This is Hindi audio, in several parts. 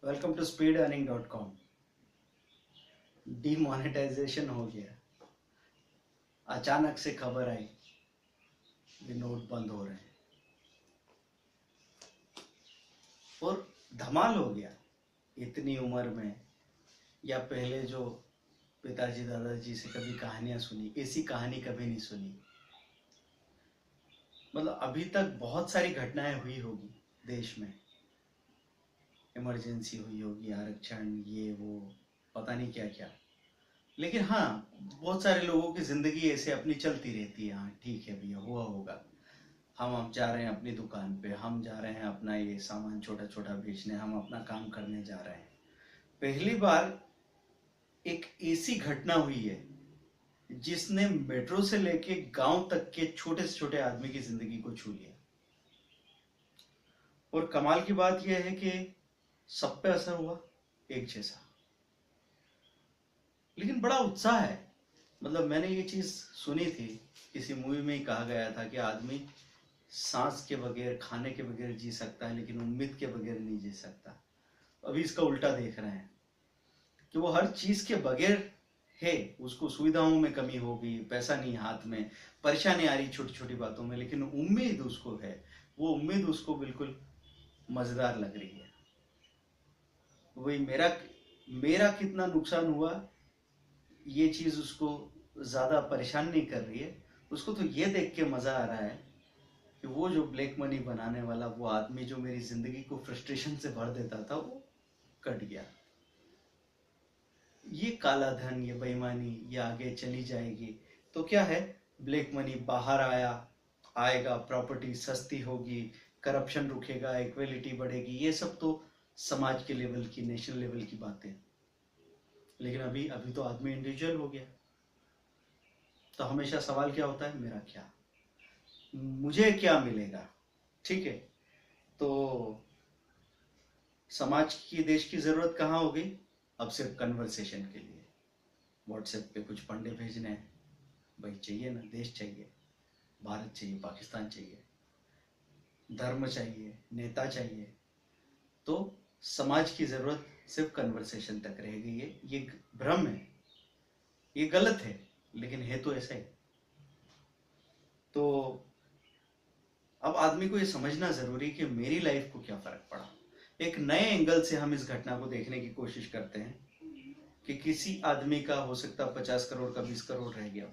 Welcome to speedearning.com। डीमोनेटाइजेशन हो गया। अचानक से खबर आई कि नोट बंद हो रहे हैं और धमाल हो गया। इतनी उम्र में या पहले जो पिताजी दादाजी से कभी कहानियां सुनी, ऐसी कहानी कभी नहीं सुनी। मतलब अभी तक बहुत सारी घटनाएं हुई होगी देश में, इमरजेंसी हुई होगी, आरक्षण, ये वो, पता नहीं क्या क्या। लेकिन हाँ, बहुत सारे लोगों की जिंदगी ऐसे अपनी चलती रहती है। हाँ ठीक है भैया, हुआ होगा। हम अब जा रहे हैं अपनी दुकान पे, हम जा रहे हैं अपना ये सामान छोटा छोटा बेचने, हम अपना काम करने जा रहे हैं। पहली बार एक ऐसी घटना हुई है जिसने मेट्रो से लेके गांव तक के छोटे से छोटे आदमी की जिंदगी को छू लिया। और कमाल की बात यह है कि सब पे असर हुआ एक जैसा, लेकिन बड़ा उत्साह है। मतलब मैंने ये चीज सुनी थी, किसी मूवी में ही कहा गया था कि आदमी सांस के बगैर, खाने के बगैर जी सकता है, लेकिन उम्मीद के बगैर नहीं जी सकता। अभी इसका उल्टा देख रहे हैं कि वो हर चीज के बगैर है, उसको सुविधाओं में कमी हो गई, पैसा नहीं हाथ में, परेशानी आ रही छोटी छोटी बातों में, लेकिन उम्मीद उसको है। वो उम्मीद उसको बिल्कुल मजेदार लग रही है। वही मेरा मेरा कितना नुकसान हुआ, ये चीज उसको ज्यादा परेशान नहीं कर रही है। उसको तो ये देख के मजा आ रहा है कि वो जो ब्लैक मनी बनाने वाला वो आदमी जो मेरी जिंदगी को फ्रस्ट्रेशन से भर देता था, वो कट गया। ये काला धन, ये बेईमानी, ये आगे चली जाएगी तो क्या है, ब्लैक मनी बाहर आएगा, प्रॉपर्टी सस्ती होगी, करप्शन रुकेगा, इक्वलिटी बढ़ेगी, ये सब तो समाज के लेवल की, नेशनल लेवल की बातें। लेकिन अभी अभी तो आदमी इंडिविजुअल हो गया। तो हमेशा सवाल क्या होता है, मेरा क्या, मुझे क्या मिलेगा। ठीक है, तो समाज की, देश की जरूरत कहाँ हो गई? अब सिर्फ कन्वर्सेशन के लिए व्हाट्सएप पे कुछ पंडे भेजने हैं। भाई चाहिए ना, देश चाहिए, भारत चाहिए, पाकिस्तान चाहिए, धर्म चाहिए, नेता चाहिए। तो समाज की जरूरत सिर्फ कन्वर्सेशन तक रह गई है। ये भ्रम है, ये गलत है, लेकिन है तो ऐसा ही। तो अब आदमी को ये समझना जरूरी कि मेरी लाइफ को क्या फर्क पड़ा। एक नए एंगल से हम इस घटना को देखने की कोशिश करते हैं कि किसी आदमी का हो सकता 50 करोड़ का 20 करोड़ रह गया,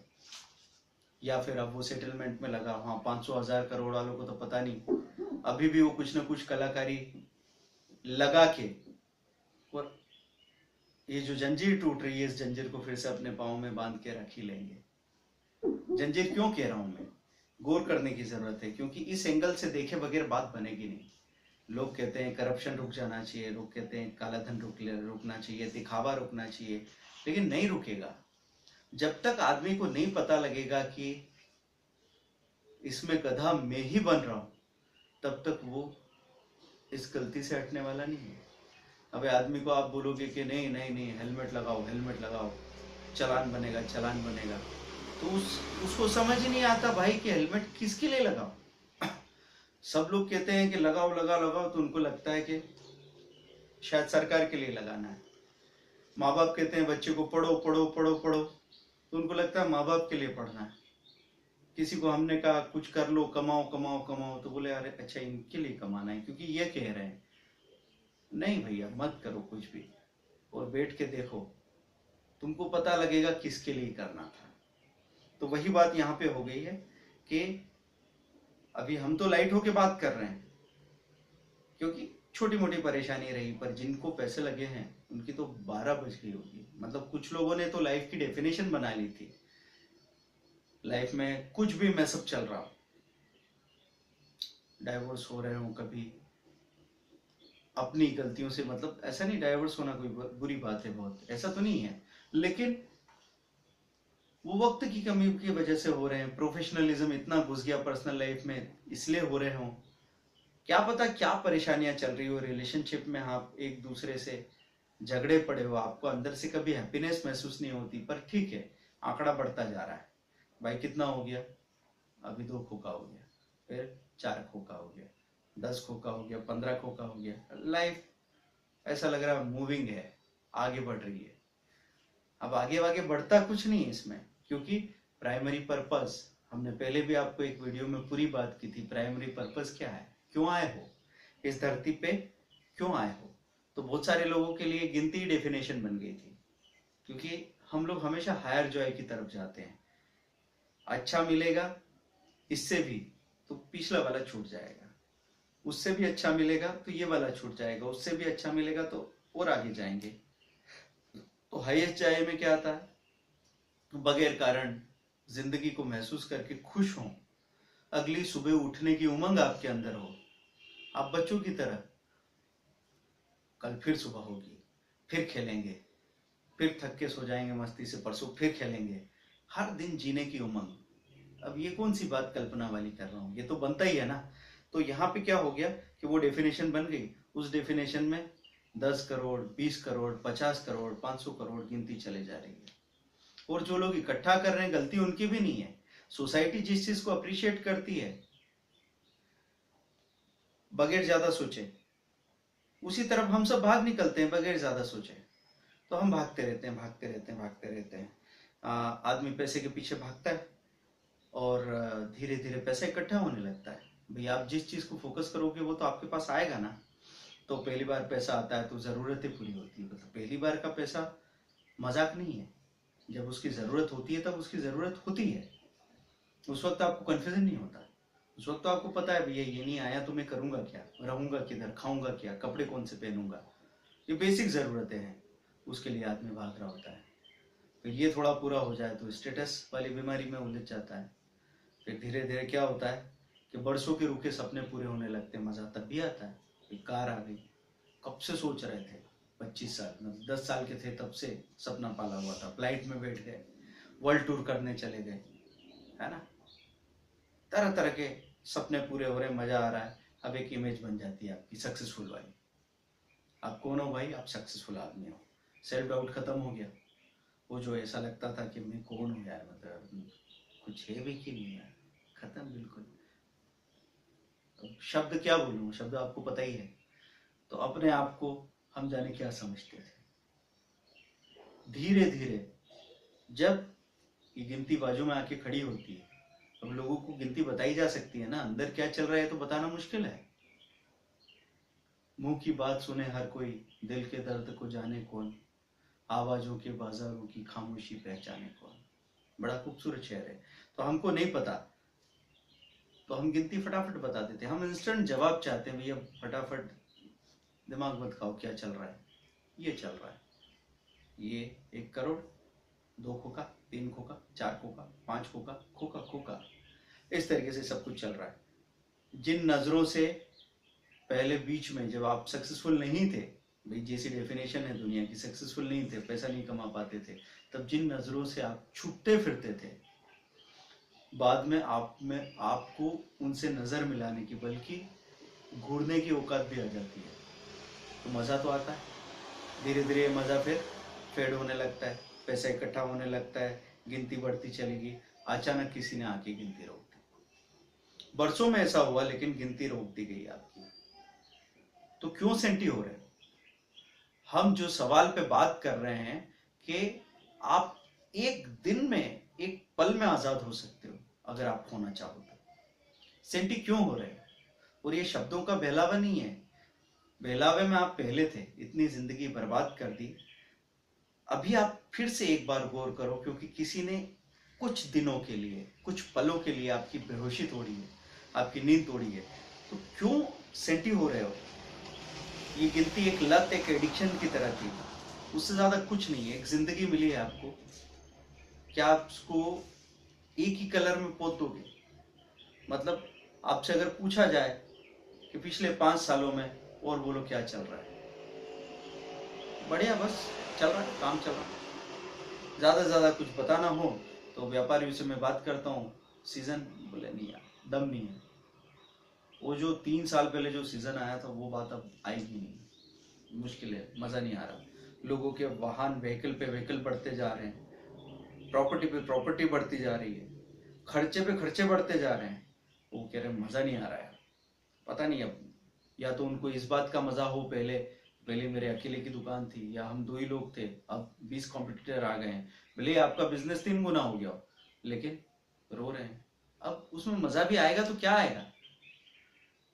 या फिर अब वो सेटलमेंट में लगा। हाँ, 500 1000 करोड़ वालों को तो पता नहीं, अभी भी वो कुछ ना कुछ कलाकारी लगा के, और ये जो जंजीर टूट रही है, इस जंजीर को फिर से अपने पाँव में बांध के रख ही लेंगे। जंजीर क्यों कह रहा हूं मैं, गौर करने की जरूरत है, क्योंकि इस एंगल से देखे बगैर बात बनेगी नहीं। लोग कहते हैं करप्शन रुक जाना चाहिए, लोग कहते हैं काला धन रुकना चाहिए, दिखावा रुकना चाहिए, लेकिन नहीं रुकेगा। जब तक आदमी को नहीं पता लगेगा कि इसमें गधा मैं ही बन रहा हूं, तब तक वो इस गलती से हटने वाला नहीं है। अबे आदमी को आप बोलोगे कि नहीं नहीं नहीं, हेलमेट लगाओ, हेलमेट लगाओ, चालान बनेगा, चालान बनेगा, तो उसको समझ ही नहीं आता भाई कि हेलमेट किसके लिए लगाओ। सब लोग कहते हैं कि लगाओ लगाओ लगाओ, तो उनको लगता है कि शायद सरकार के लिए लगाना है। माँ बाप कहते हैं बच्चे को पढ़ो पढ़ो पढ़ो पढ़ो, तो उनको लगता है माँ बाप के लिए पढ़ना है। किसी को हमने कहा कुछ कर लो, कमाओ कमाओ कमाओ, तो बोले अरे अच्छा इनके लिए कमाना है क्योंकि ये कह रहे हैं। नहीं भैया, मत करो कुछ भी, और बैठ के देखो, तुमको पता लगेगा किसके लिए करना था। तो वही बात यहाँ पे हो गई है कि अभी हम तो लाइट होके बात कर रहे हैं क्योंकि छोटी मोटी परेशानी रही, पर जिनको पैसे लगे हैं उनकी तो 12 बज गई होगी। मतलब कुछ लोगों ने तो लाइफ की डेफिनेशन बना ली थी, लाइफ में कुछ भी मैसअप चल रहा हो, डाइवोर्स हो रहे हो, कभी अपनी गलतियों से, मतलब ऐसा नहीं डाइवोर्स होना कोई बुरी बात है, बहुत ऐसा तो नहीं है, लेकिन वो वक्त की कमी की वजह से हो रहे हैं। प्रोफेशनलिज्म इतना घुस गया पर्सनल लाइफ में, इसलिए हो रहे हो। क्या पता क्या परेशानियां चल रही हो रिलेशनशिप में, आप एक दूसरे से झगड़े पड़े हो, आपको अंदर से कभी हैप्पीनेस महसूस नहीं होती, पर ठीक है, आंकड़ा बढ़ता जा रहा है। भाई कितना हो गया, अभी 2 खोखा हो गया, फिर 4 खोखा हो गया, 10 खोखा हो गया, 15 खोखा हो गया। लाइफ ऐसा लग रहा है मूविंग है, आगे बढ़ रही है। अब आगे आगे बढ़ता कुछ नहीं है इसमें, क्योंकि प्राइमरी पर्पस, हमने पहले भी आपको एक वीडियो में पूरी बात की थी, प्राइमरी पर्पस क्या है, क्यों आए हो इस धरती पे, क्यों आए हो। तो बहुत सारे लोगों के लिए गिनती डेफिनेशन बन गई थी, क्योंकि हम लोग हमेशा हायर जॉय की तरफ जाते हैं। अच्छा मिलेगा इससे भी तो पिछला वाला छूट जाएगा, उससे भी अच्छा मिलेगा तो ये वाला छूट जाएगा, उससे भी अच्छा मिलेगा तो और आगे जाएंगे। तो हाईएस्ट जॉय में क्या आता है, बगैर कारण जिंदगी को महसूस करके खुश हो, अगली सुबह उठने की उमंग आपके अंदर हो, आप बच्चों की तरह कल फिर सुबह होगी, फिर खेलेंगे, फिर थक के सो जाएंगे मस्ती से, परसों फिर खेलेंगे, हर दिन जीने की उमंग। अब ये कौन सी बात कल्पना वाली कर रहा हूँ, ये तो बनता ही है ना। तो यहाँ पे क्या हो गया कि वो डेफिनेशन बन गई, उस डेफिनेशन में 10 करोड़, 20 करोड़, 50 करोड़, 500 करोड़ गिनती चले जा रही है। और जो लोग इकट्ठा कर रहे हैं गलती उनकी भी नहीं है। सोसाइटी जिस चीज को अप्रिशिएट करती है बगैर ज्यादा सोचे, उसी तरफ हम सब भाग निकलते हैं बगैर ज्यादा सोचे। तो हम भागते रहते हैं, भागते रहते हैं, भागते रहते हैं। आदमी पैसे के पीछे भागता है और धीरे धीरे पैसा इकट्ठा होने लगता है। भाई आप जिस चीज को फोकस करोगे वो तो आपके पास आएगा ना। तो पहली बार पैसा आता है तो जरूरतें पूरी होती है, मतलब पहली बार का पैसा मजाक नहीं है। जब उसकी जरूरत होती है तब उसकी जरूरत होती है, उस वक्त आपको कंफ्यूजन नहीं होता। उस वक्त तो आपको पता है भैया ये नहीं आया तो मैं करूंगा क्या, रहूंगा किधर, खाऊंगा क्या, कपड़े कौन से पहनूंगा। ये बेसिक जरूरतें हैं, उसके लिए आदमी भाग रहा होता है। फिर ये थोड़ा पूरा हो जाए तो स्टेटस वाली बीमारी में उलझ जाता है। फिर धीरे धीरे क्या होता है कि बरसों के रुके सपने पूरे होने लगते हैं। मजा तब भी आता है, एक कार आ गई, कब से सोच रहे थे, 25 साल मतलब 10 साल के थे तब से सपना पाला हुआ था, फ्लाइट में बैठ गए, वर्ल्ड टूर करने चले गए, है ना। तरह तरह के सपने पूरे हो रहे हैं, मजा आ रहा है। अब एक इमेज बन जाती है आपकी सक्सेसफुल वाली। आप कौन हो भाई, आप सक्सेसफुल आदमी हो, सेल्फ डाउट खत्म हो गया। वो जो ऐसा लगता था कि मैं कौन हूँ यार, मतलब कुछ है भी कि नहीं यार, खत्म बिल्कुल। अब शब्द क्या बोलूँ, शब्द आपको पता ही है। तो अपने आप को हम जाने क्या समझते थे। धीरे धीरे जब ये गिनती बाजू में आके खड़ी होती है, अब लोगों को गिनती बताई जा सकती है ना, अंदर क्या चल रहा है तो बताना मुश्किल है। मुंह की बात सुने हर कोई, दिल के दर्द को जाने कौन, आवाजों के बाजारों की खामोशी पहचाने कौन। बड़ा खूबसूरत शेर है। तो हमको नहीं पता तो हम गिनती फटाफट बता देते हैं, हम इंस्टेंट जवाब चाहते हैं, भैया फटाफट दिमाग मत खाओ, क्या चल रहा है, ये चल रहा है, ये 1 करोड़, 2 खोखा, 3 खोखा, 4 खोखा, 5 खोखा, खोखा खोखा, इस तरीके से सब कुछ चल रहा है। जिन नजरों से पहले बीच में जब आप सक्सेसफुल नहीं थे, भाई जैसी डेफिनेशन है दुनिया की, सक्सेसफुल नहीं थे, पैसा नहीं कमा पाते थे, तब जिन नजरों से आप छुपते फिरते थे, बाद में आपको उनसे नजर मिलाने की बल्कि घूरने की औकात भी आ जाती है। तो मजा तो आता है। धीरे धीरे मजा फिर फेड होने लगता है, पैसा इकट्ठा होने लगता है, गिनती बढ़ती चलेगी। अचानक किसी ने आके गिनती रोक दी। बरसों में ऐसा हुआ, लेकिन गिनती रोक दी गई आपकी। तो क्यों सेंटी हो रहे हैं? हम जो सवाल पे बात कर रहे हैं कि आप एक दिन में, एक पल में आजाद हो सकते हो अगर आप होना चाहो तो। सेंटी क्यों हो रहे हैं? और ये शब्दों का बहलावा नहीं है। बहलावे में आप पहले थे, इतनी जिंदगी बर्बाद कर दी। अभी आप फिर से एक बार गौर करो, क्योंकि किसी ने कुछ दिनों के लिए, कुछ पलों के लिए आपकी बेहोशी तोड़ी है, आपकी नींद तोड़ी है। तो क्यों सेंटी हो रहे हो? ये गिनती एक लत, एक एडिक्शन की तरह थी, उससे ज्यादा कुछ नहीं है। एक जिंदगी मिली है आपको, क्या आप उसको एक ही कलर में पोत दोगे? मतलब आपसे अगर पूछा जाए कि पिछले 5 सालों में और बोलो क्या चल रहा है, बढ़िया बस चल रहा है, काम चल रहा है। ज्यादा से ज्यादा कुछ बताना हो तो व्यापारियों से मैं बात करता हूँ, सीजन, बोले नहीं यार दम नहीं है। वो जो 3 साल पहले जो सीजन आया था वो बात अब आएगी नहीं, मुश्किल है, मजा नहीं आ रहा। लोगों के वाहन, व्हीकल पे व्हीकल बढ़ते जा रहे हैं, प्रॉपर्टी पे प्रॉपर्टी बढ़ती जा रही है, खर्चे पे खर्चे बढ़ते जा रहे हैं। वो कह रहे हैं मजा नहीं आ रहा है। पता नहीं अब, या तो उनको इस बात का मजा हो पहले पहले मेरे अकेले की दुकान थी या हम 2 ही लोग थे, अब 20 कॉम्पिटिटर आ गए हैं, भले ही आपका बिजनेस 3 गुना हो गया हो, लेकिन रो रहे हैं। अब उसमें मजा भी आएगा तो क्या आएगा?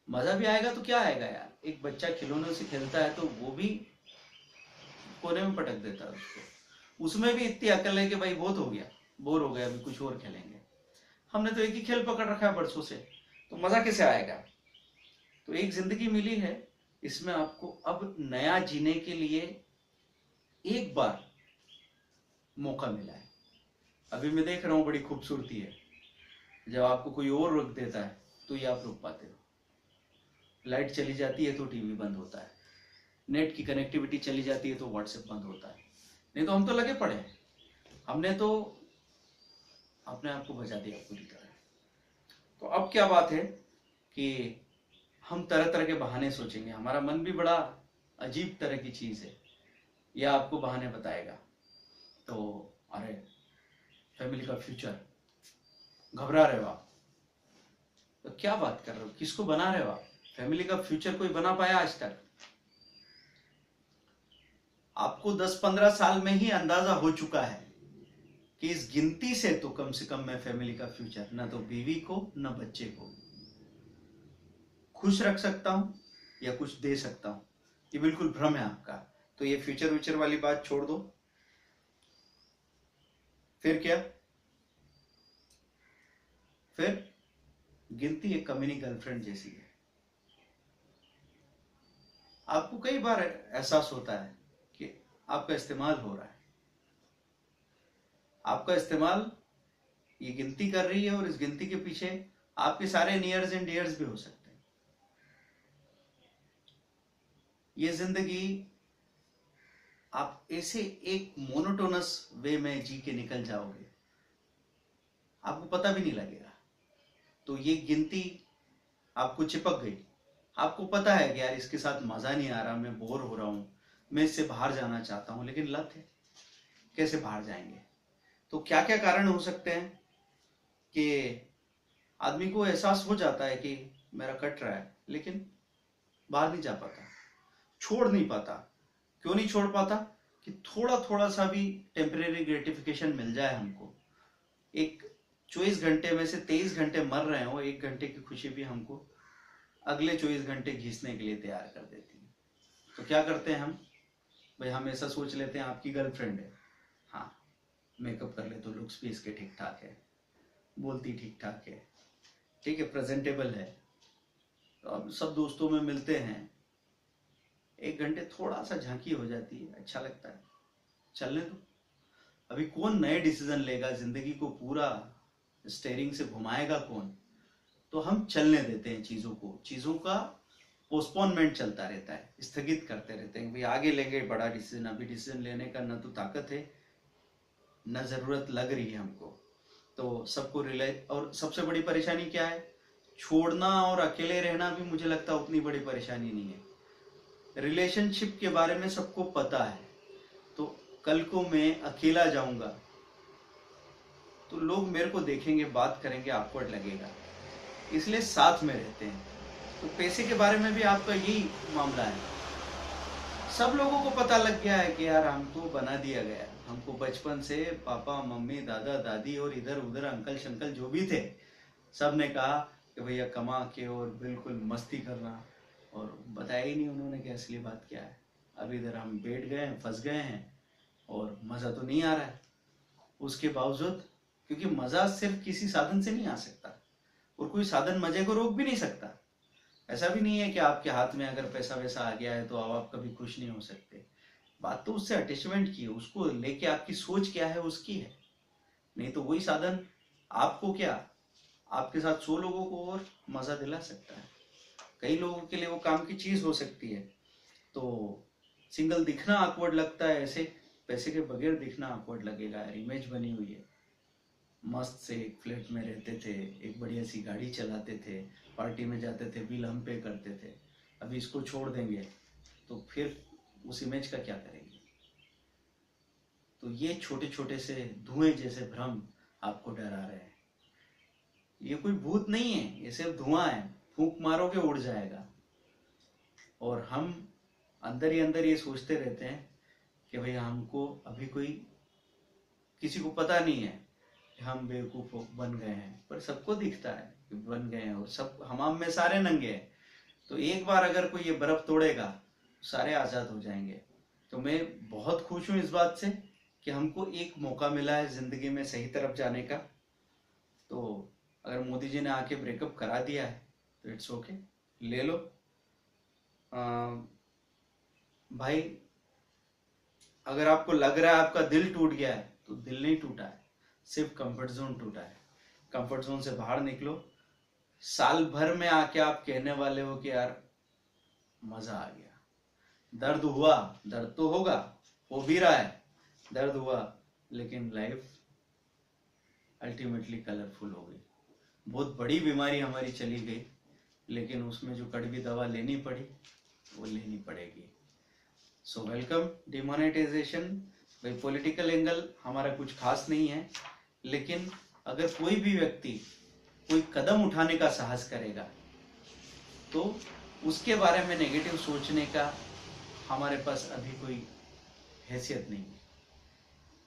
मजा भी आएगा तो क्या आएगा यार? एक बच्चा खिलौनों से खेलता है तो वो भी कोने में पटक देता है उसको। उसमें भी इतनी अकल है कि भाई बहुत हो गया, बोर हो गया, अभी कुछ और खेलेंगे। हमने तो एक ही खेल पकड़ रखा है बरसों से, तो मजा कैसे आएगा? तो एक जिंदगी मिली है, इसमें आपको अब नया जीने के लिए एक बार मौका मिला है। अभी मैं देख रहा हूं बड़ी खूबसूरती है, जब आपको कोई और रोक देता है तो ये आप रोक पाते हो। लाइट चली जाती है तो टीवी बंद होता है, नेट की कनेक्टिविटी चली जाती है तो व्हाट्सएप बंद होता है। नहीं तो हम तो लगे पड़े हैं, हमने तो अपने आप को बचा दिया पूरी तरह। तो अब क्या बात है कि हम तरह तरह के बहाने सोचेंगे। हमारा मन भी बड़ा अजीब तरह की चीज है, यह आपको बहाने बताएगा। तो अरे फैमिली का फ्यूचर, घबरा रहे हो आप? तो क्या बात कर रहे हो, किसको बना रहे हो आप? फैमिली का फ्यूचर कोई बना पाया आज तक? आपको 10-15 साल में ही अंदाजा हो चुका है कि इस गिनती से तो कम से कम मैं फैमिली का फ्यूचर ना तो बीवी को ना बच्चे को खुश रख सकता हूं या कुछ दे सकता हूं। ये बिल्कुल भ्रम है आपका। तो ये फ्यूचर व्यूचर वाली बात छोड़ दो। फिर क्या? फिर गिनती एक कमीनी गर्लफ्रेंड जैसी है। आपको कई बार एहसास होता है कि आपका इस्तेमाल हो रहा है, आपका इस्तेमाल ये गिनती कर रही है, और इस गिनती के पीछे आपके सारे नियर्स एंड डियर्स भी हो सकते हैं। ये जिंदगी आप ऐसे एक मोनोटोनस वे में जी के निकल जाओगे, आपको पता भी नहीं लगेगा। तो ये गिनती आपको चिपक गई, आपको पता है कि यार इसके साथ मजा नहीं आ रहा, मैं बोर हो रहा हूं, मैं इससे बाहर जाना चाहता हूं, लेकिन लत है, कैसे बाहर जाएंगे? तो क्या क्या कारण हो सकते हैं कि आदमी को एहसास हो जाता है कि मेरा कट रहा है, लेकिन बाहर नहीं जा पाता, छोड़ नहीं पाता। क्यों नहीं छोड़ पाता? कि थोड़ा थोड़ा सा भी टेम्परेरी ग्रेटिफिकेशन मिल जाए हमको। एक 24 घंटे में से 23 घंटे मर रहे हो, 1 घंटे की खुशी भी हमको अगले 24 घंटे घिसने के लिए तैयार कर देती है। तो क्या करते हैं हम? भाई हम ऐसा सोच लेते हैं आपकी गर्लफ्रेंड है, हाँ मेकअप कर ले तो लुक्स भी इसके ठीक ठाक है, बोलती ठीक ठाक है, ठीक है, प्रेजेंटेबल है। तो अब सब दोस्तों में मिलते हैं, 1 घंटे थोड़ा सा झांकी हो जाती है, अच्छा लगता है, चलने दो। अभी कौन नए डिसीजन लेगा? जिंदगी को पूरा स्टेयरिंग से घुमाएगा कौन? तो हम चलने देते हैं चीजों को, चीजों का पोस्टपोनमेंट चलता रहता है, स्थगित करते रहते हैं। भाई आगे लेंगे बड़ा डिसीजन, अभी डिसीजन लेने का न तो ताकत है न जरूरत लग रही है हमको। तो सबको रिलाइज, और सबसे बड़ी परेशानी क्या है? छोड़ना और अकेले रहना भी मुझे लगता है उतनी बड़ी परेशानी नहीं है। रिलेशनशिप के बारे में सबको पता है, तो कल को मैं अकेला जाऊंगा तो लोग मेरे को देखेंगे, बात करेंगे, awkward लगेगा, इसलिए साथ में रहते हैं। तो पैसे के बारे में भी आपका यही मामला है। सब लोगों को पता लग गया है कि यार हमको बना दिया गया, हमको बचपन से पापा मम्मी दादा दादी और इधर उधर अंकल शंकल जो भी थे, सब ने कहा कि भैया कमा के और बिल्कुल मस्ती करना, और बताया ही नहीं उन्होंने कि असली बात क्या है। अब इधर हम बैठ गए हैं, फंस गए हैं, और मजा तो नहीं आ रहा है उसके बावजूद, क्योंकि मजा सिर्फ किसी साधन से नहीं आ सकता, और कोई साधन मजे को रोक भी नहीं सकता। ऐसा भी नहीं है कि आपके हाथ में अगर पैसा वैसा आ गया है तो अब आप कभी खुश नहीं हो सकते। बात तो उससे अटैचमेंट की है, उसको लेके आपकी सोच क्या है उसकी है। नहीं तो वही साधन आपको क्या, आपके साथ 100 लोगों को और मजा दिला सकता है। कई लोगों के लिए वो काम की चीज हो सकती है। तो सिंगल दिखना awkward लगता है, ऐसे पैसे के बगैर दिखना awkward लगेगा यार। इमेज बनी हुई है, मस्त से एक फ्लैट में रहते थे, एक बढ़िया सी गाड़ी चलाते थे, पार्टी में जाते थे, बिल हम पे करते थे। अभी इसको छोड़ देंगे तो फिर उस इमेज का क्या करेंगे? तो ये छोटे छोटे से धुएं जैसे भ्रम आपको डरा रहे हैं। ये कोई भूत नहीं है, ये सिर्फ धुआं है, फूंक मारोगे उड़ जाएगा। और हम अंदर ही अंदर ये सोचते रहते हैं कि भाई हमको अभी कोई, किसी को पता नहीं है कि हम बेवकूफ बन गए हैं, पर सबको दिखता है कि बन गए हैं, और सब हमाम में सारे नंगे हैं। तो एक बार अगर कोई ये बर्फ तोड़ेगा सारे आजाद हो जाएंगे। तो मैं बहुत खुश हूं इस बात से कि हमको एक मौका मिला है जिंदगी में सही तरफ जाने का। तो अगर मोदी जी ने आके ब्रेकअप करा दिया है तो इट्स ओके, ले लो। भाई अगर आपको लग रहा है आपका दिल टूट गया है, तो दिल नहीं टूटा है, सिर्फ कंफर्ट जोन टूटा है। कंफर्ट जोन से बाहर निकलो। साल भर में आके आप कहने वाले हो कि यार मजा आ गया। दर्द हुआ, दर्द तो होगा, हो भी रहा है, दर्द हुआ, लेकिन लाइफ अल्टीमेटली कलरफुल हो गई। बहुत बड़ी बीमारी हमारी चली गई, लेकिन उसमें जो कड़वी दवा लेनी पड़ी वो लेनी पड़ेगी। So welcome demonetisation. भाई पॉलिटिकल एंगल हमारा कुछ खास नहीं है, लेकिन अगर कोई भी व्यक्ति कोई कदम उठाने का साहस करेगा तो उसके बारे में नेगेटिव सोचने का हमारे पास अभी कोई हैसियत नहीं है।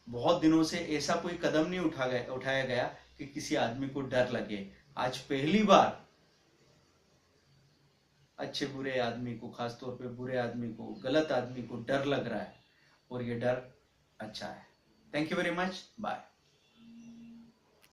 बहुत दिनों से ऐसा कोई कदम नहीं उठाया गया कि किसी आदमी को डर लगे। आज पहली बार अच्छे बुरे आदमी को, खासतौर पे बुरे आदमी को, गलत आदमी को डर लग रहा है, और ये डर अच्छा है। Thank you very much, bye.